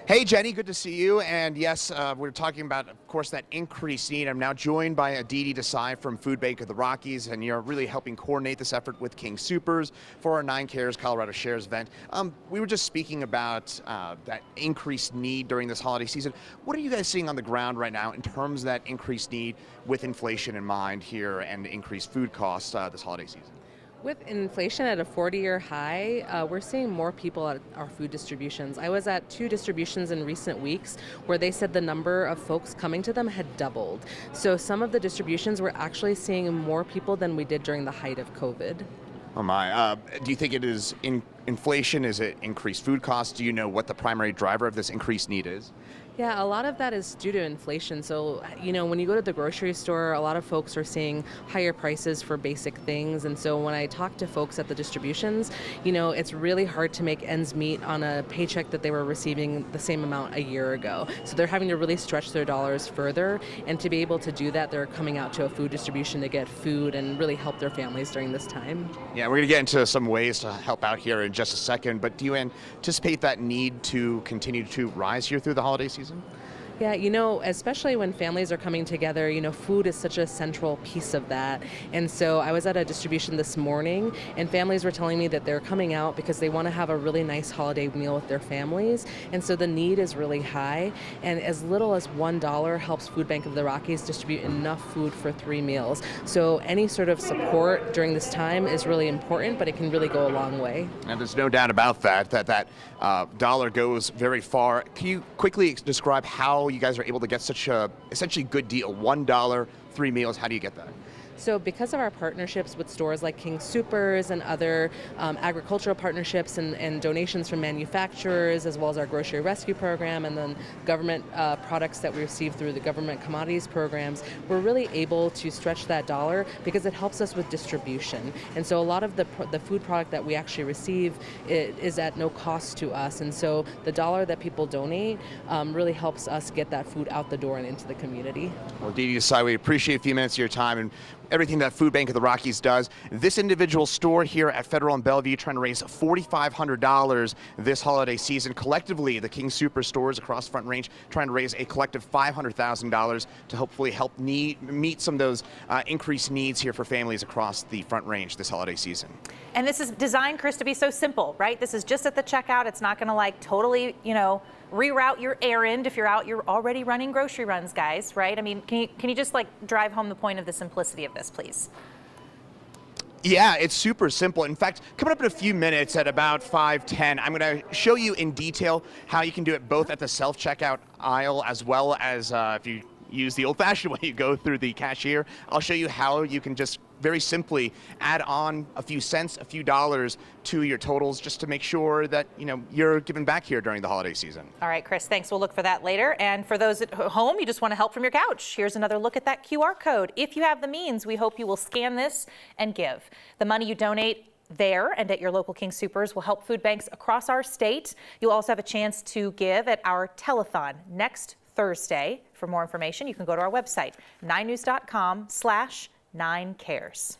Hey, Jenny, good to see you. And yes, we're talking about, of course, that increased need. I'm now joined by Aditi Desai from Food Bank of the Rockies, and you're really helping coordinate this effort with King Soopers for our 9 Cares Colorado Shares event. We were just speaking about that increased need during this holiday season. What are you guys seeing on the ground right now in terms of that increased need with inflation in mind here and increased food costs this holiday season? With inflation at a 40-year high, we're seeing more people at our food distributions. I was at 2 distributions in recent weeks where they said the number of folks coming to them had doubled. So some of the distributions we're actually seeing more people than we did during the height of COVID. Oh my, do you think it is inflation? Is it increased food costs? Do you know what the primary driver of this increased need is? Yeah, a lot of that is due to inflation. So, when you go to the grocery store, a lot of folks are seeing higher prices for basic things. And so when I talk to folks at the distributions, it's really hard to make ends meet on a paycheck that they were receiving the same amount a year ago. So they're having to really stretch their dollars further. And to be able to do that, they're coming out to a food distribution to get food and really help their families during this time. Yeah, we're going to get into some ways to help out here in just a second. But do you anticipate that need to continue to rise here through the holiday season? Yeah, especially when families are coming together, food is such a central piece of that. And so I was at a distribution this morning, and families were telling me that they're coming out because they want to have a really nice holiday meal with their families. And so the need is really high. And as little as $1 helps Food Bank of the Rockies distribute enough food for 3 meals. So any sort of support during this time is really important, but it can really go a long way. And there's no doubt about that dollar goes very far. Can you quickly describe how you guys are able to get such a essentially good deal? $1, 3 meals. How do you get that? So because of our partnerships with stores like King Soopers and other agricultural partnerships and donations from manufacturers, as well as our grocery rescue program and then government products that we receive through the government commodities programs, we're really able to stretch that dollar because it helps us with distribution. And so a lot of the food product that we actually receive is at no cost to us. And so the dollar that people donate really helps us get that food out the door and into the community. Well, Aditi Desai, we appreciate a few minutes of your time and everything that Food Bank of the Rockies does. This individual store here at Federal and Bellevue trying to raise $4,500 this holiday season. Collectively, the King Super stores across Front Range trying to raise a collective $500,000 to hopefully help meet some of those increased needs here for families across the Front Range this holiday season. And this is designed, Chris, to be so simple, right? This is just at the checkout. It's not going to totally, reroute your errand if you're already running grocery runs, guys, right? I mean, can you just drive home the point of the simplicity of this, please? Yeah, it's super simple. In fact, coming up in a few minutes at about 5:10, I'm going to show you in detail how you can do it both at the self-checkout aisle as well as if you use the old-fashioned way, you go through the cashier. I'll show you how you can just very simply add on a few cents, a few dollars to your totals just to make sure that you're giving back here during the holiday season. All right, Chris, thanks. We'll look for that later. And for those at home, you just want to help from your couch, here's another look at that QR code. If you have the means, we hope you will scan this and give. The money you donate there and at your local King Soopers will help food banks across our state. You'll also have a chance to give at our telethon next Thursday. For more information, you can go to our website, 9news.com/9cares.